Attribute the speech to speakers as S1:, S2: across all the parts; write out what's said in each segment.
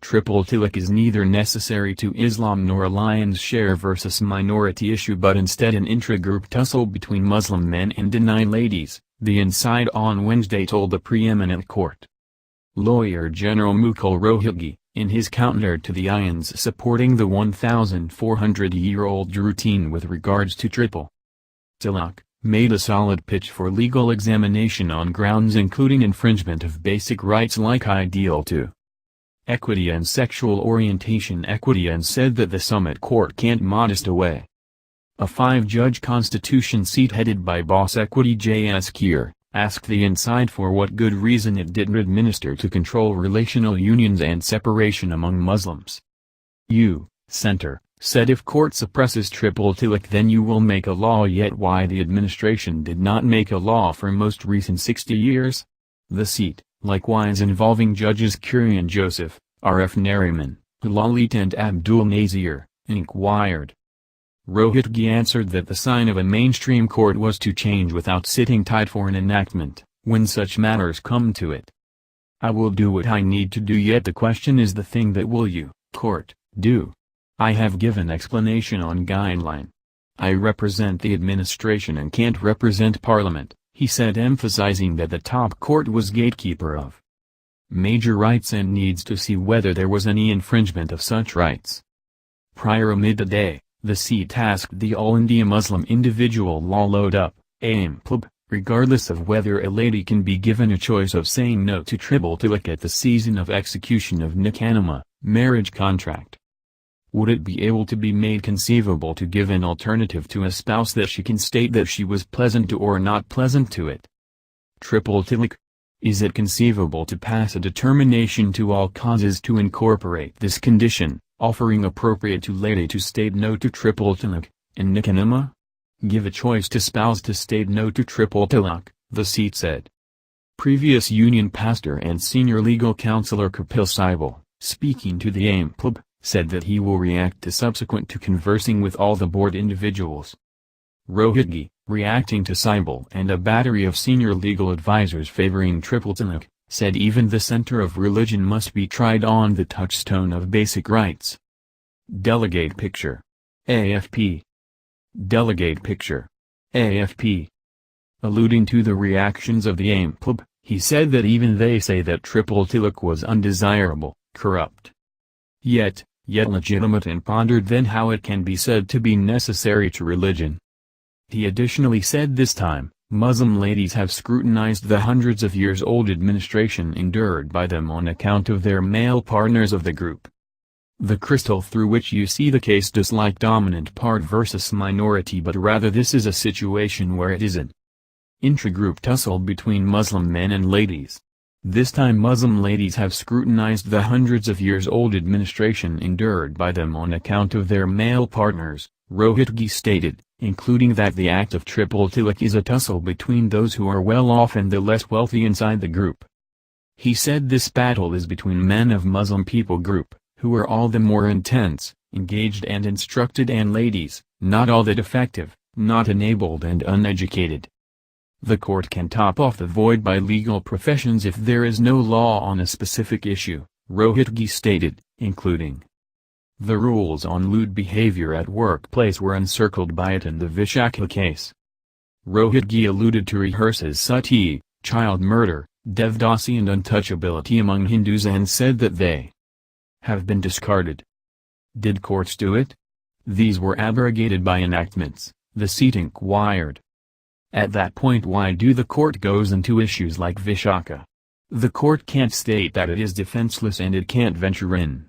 S1: Triple talaq is neither necessary to Islam nor a lion's share versus minority issue but instead an intra-group tussle between Muslim men and denied ladies, the inside on Wednesday told the Preeminent Court. Lawyer General Mukul Rohatgi, in his counter to the ayans supporting the 1,400-year-old routine with regards to triple talaq, made a solid pitch for legal examination on grounds including infringement of basic rights like ideal to equity and sexual orientation equity and said that the summit court can't modest away. A 5-judge constitution seat headed by Boss Equity JS Khehar, asked the inside for what good reason it didn't administer to control relational unions and separation among Muslims. You, Center, said if court suppresses triple talaq then you will make a law yet why the administration did not make a law for most recent 60 years? The seat, likewise involving judges Kurian Joseph, R.F. Nariman, Lalit and Abdul Nazeer, inquired. Rohatgi answered that the sign of a mainstream court was to change without sitting tight for an enactment, when such matters come to it. I will do what I need to do yet the question is the thing that will you, court, do? I have given explanation on guideline. I represent the administration and can't represent parliament, he said emphasizing that the top court was gatekeeper of major rights and needs to see whether there was any infringement of such rights. Prior midday, the seat asked the All India Muslim Individual Law Load Up, AIMPLB, regardless of whether a lady can be given a choice of saying no to triple talaq at the season of execution of nikah, marriage contract. Would it be able to be made conceivable to give an alternative to a spouse that she can state that she was pleasant to or not pleasant to it? Triple talaq. Is it conceivable to pass a determination to all causes to incorporate this condition, offering appropriate to lady to state no to triple talaq, and nikah? Give a choice to spouse to state no to triple talaq, the seat said. Previous union pastor and senior legal counselor Kapil Sibal, speaking to the AIMPLB, said that he will react to subsequent to conversing with all the board individuals. Rohatgi, reacting to Sibal and a battery of senior legal advisors favoring triple talaq, said even the center of religion must be tried on the touchstone of basic rights. Delegate picture. AFP. Delegate picture. AFP. Alluding to the reactions of the AIMPLB, he said that even they say that triple talaq was undesirable, corrupt, yet legitimate and pondered then how it can be said to be necessary to religion. He additionally said this time, Muslim ladies have scrutinized the hundreds of years old administration endured by them on account of their male partners of the group. The crystal through which you see the case does like dominant part versus minority but rather this is a situation where it is an intra-group tussle between Muslim men and ladies. This time Muslim ladies have scrutinized the hundreds of years old administration endured by them on account of their male partners, Rohatgi stated, including that the act of triple talaq is a tussle between those who are well off and the less wealthy inside the group. He said this battle is between men of Muslim people group, who are all the more intense, engaged and instructed and ladies, not all that effective, not enabled and uneducated. The court can top off the void by legal professions if there is no law on a specific issue, Rohatgi stated, including the rules on lewd behavior at workplace were encircled by it in the Vishakha case. Rohatgi alluded to rehearses sati, child murder, devdasi and untouchability among Hindus and said that they have been discarded. Did courts do it? These were abrogated by enactments, the seat inquired. At that point why do the court goes into issues like Vishakha? The court can't state that it is defenseless and it can't venture in.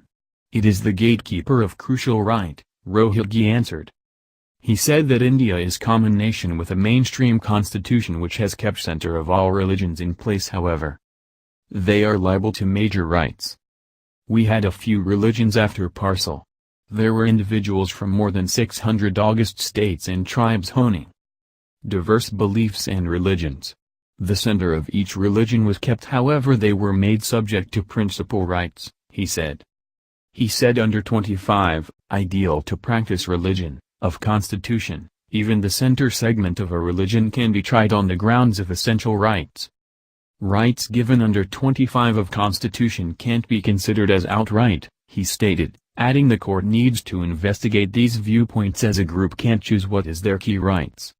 S1: It is the gatekeeper of crucial right, Rohatgi answered. He said that India is common nation with a mainstream constitution which has kept center of all religions in place however. They are liable to major rights. We had a few religions after parcel. There were individuals from more than 600 August states and tribes honing diverse beliefs and religions. The center of each religion was kept however they were made subject to principal rights, he said. He said under 25, ideal to practice religion, of constitution, even the center segment of a religion can be tried on the grounds of essential rights. Rights given under 25 of Constitution can't be considered as outright, he stated, adding the court needs to investigate these viewpoints as a group can't choose what is their key rights.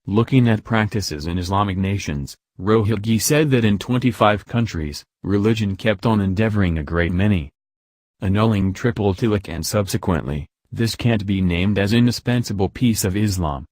S1: Looking at practices in Islamic nations, Rohatgi said that in 25 countries, religion kept on endeavoring a great many. Annulling triple talaq and subsequently, this can't be named as indispensable piece of Islam.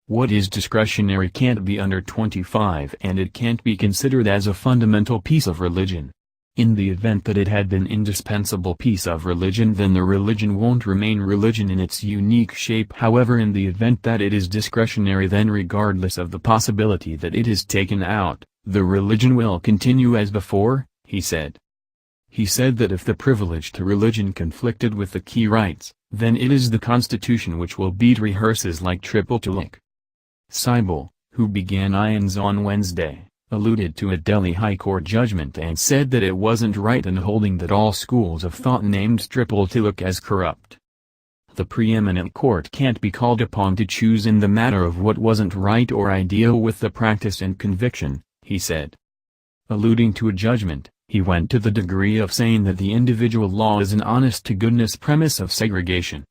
S1: What is discretionary can't be under 25 and it can't be considered as a fundamental piece of religion. In the event that it had been indispensable piece of religion, then the religion won't remain religion in its unique shape. However, in the event that it is discretionary, then regardless of the possibility that it is taken out, the religion will continue as before, he said. He said that if the privilege to religion conflicted with the key rights, then it is the Constitution which will beat rehearses like triple talaq. Saibal, who began IANS on Wednesday, alluded to a Delhi High Court judgment and said that it wasn't right in holding that all schools of thought named triple talaq as corrupt. The Preeminent Court can't be called upon to choose in the matter of what wasn't right or ideal with the practice and conviction, he said. Alluding to a judgment, he went to the degree of saying that the individual law is an honest-to-goodness premise of segregation.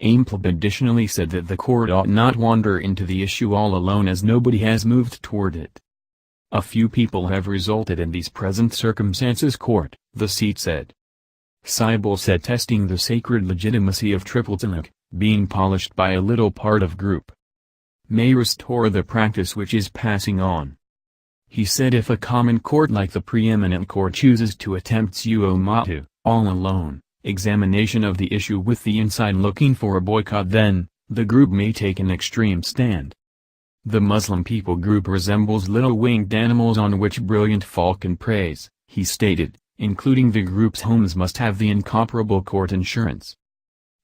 S1: Amplab additionally said that the court ought not wander into the issue all alone as nobody has moved toward it. A few people have resulted in these present circumstances, court, the seat said. Saibal said testing the sacred legitimacy of triple talaq, being polished by a little part of group, may restore the practice which is passing on. He said if a common court like the Preeminent Court chooses to attempt suo all alone, examination of the issue with the inside looking for a boycott, then, the group may take an extreme stand. The Muslim people group resembles little winged animals on which brilliant falcon preys, he stated, including the group's homes must have the incomparable court insurance.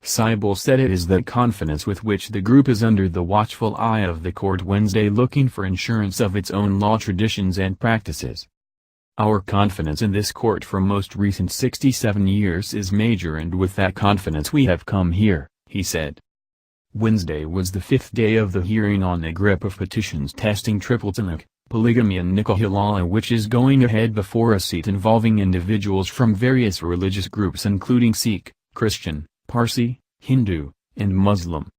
S1: Saibal said it is that confidence with which the group is under the watchful eye of the court Wednesday looking for insurance of its own law traditions and practices. Our confidence in this court for most recent 67 years is major, and with that confidence we have come here, he said. Wednesday was the fifth day of the hearing on a group of petitions testing triple talaq, polygamy and nikah halal, which is going ahead before a seat involving individuals from various religious groups including Sikh, Christian, Parsi, Hindu, and Muslim.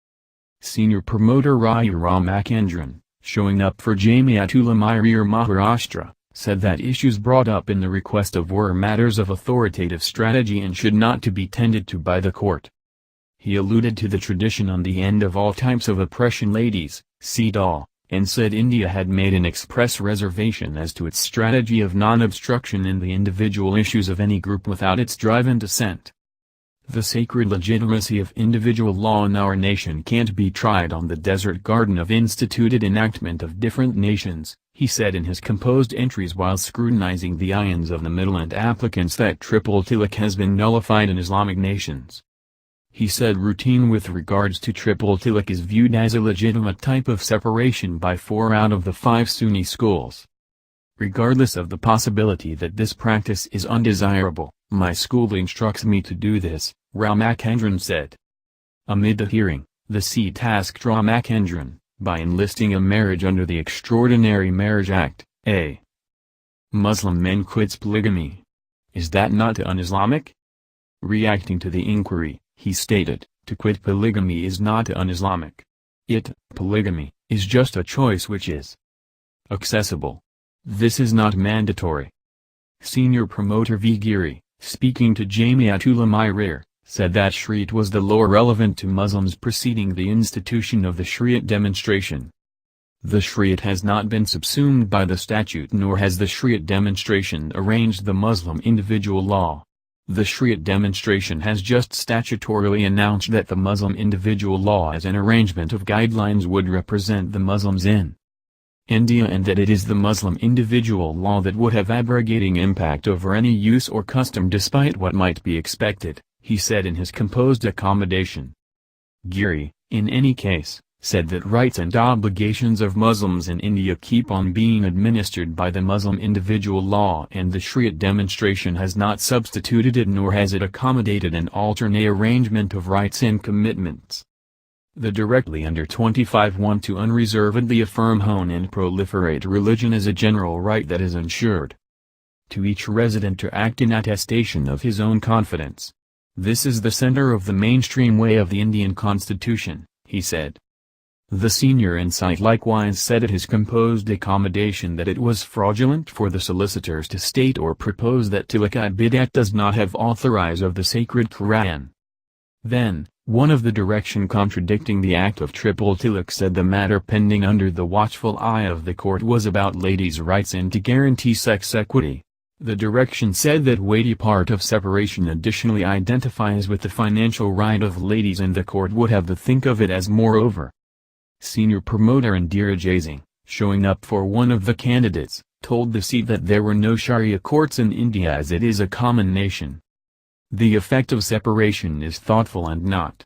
S1: Senior promoter Ramakandran, showing up for Jamiat Ulama Maharashtra, said that issues brought up in the request of were matters of authoritative strategy and should not to be tended to by the court. He alluded to the tradition on the end of all types of oppression ladies, CEDAW, and said India had made an express reservation as to its strategy of non-obstruction in the individual issues of any group without its drive and dissent. The sacred legitimacy of individual law in our nation can't be tried on the desert garden of instituted enactment of different nations, he said in his composed entries while scrutinizing the IANS of the Middle East applicants that triple talaq has been nullified in Islamic nations. He said routine with regards to triple talaq is viewed as a legitimate type of separation by 4 out of the 5 Sunni schools. Regardless of the possibility that this practice is undesirable, my school instructs me to do this, Ramakandran said. Amid the hearing, the seat tasked Ramakandran, by enlisting a marriage under the Extraordinary Marriage Act, a Muslim man quits polygamy. Is that not un-Islamic? Reacting to the inquiry, he stated, to quit polygamy is not un-Islamic. Polygamy, is just a choice which is accessible. This is not mandatory. Senior promoter V. Giri, speaking to Jamiat Ulama said that Shariat was the law relevant to Muslims preceding the institution of the Shariat demonstration. The Shariat has not been subsumed by the statute, nor has the Shariat demonstration arranged the Muslim individual law. The Shariat demonstration has just statutorily announced that the Muslim individual law as an arrangement of guidelines would represent the Muslims in India, and that it is the Muslim individual law that would have abrogating impact over any use or custom despite what might be expected, he said in his composed accommodation. Giri, in any case, said that rights and obligations of Muslims in India keep on being administered by the Muslim individual law, and the Shariat demonstration has not substituted it nor has it accommodated an alternate arrangement of rights and commitments. The directly under 25 want to unreservedly affirm hone and proliferate religion as a general right that is ensured to each resident to act in attestation of his own confidence. This is the center of the mainstream way of the Indian Constitution, he said. The senior insight likewise said at his composed accommodation that it was fraudulent for the solicitors to state or propose that talaq bid'at does not have authorize of the sacred Quran. Then, one of the direction contradicting the act of triple talaq said the matter pending under the watchful eye of the court was about ladies' rights and to guarantee sex equity. The direction said that weighty part of separation additionally identifies with the financial right of ladies and the court would have to think of it as moreover. Senior promoter Indira Jaising, showing up for one of the candidates, told the seat that there were no Sharia courts in India as it is a common nation. The effect of separation is thoughtful and not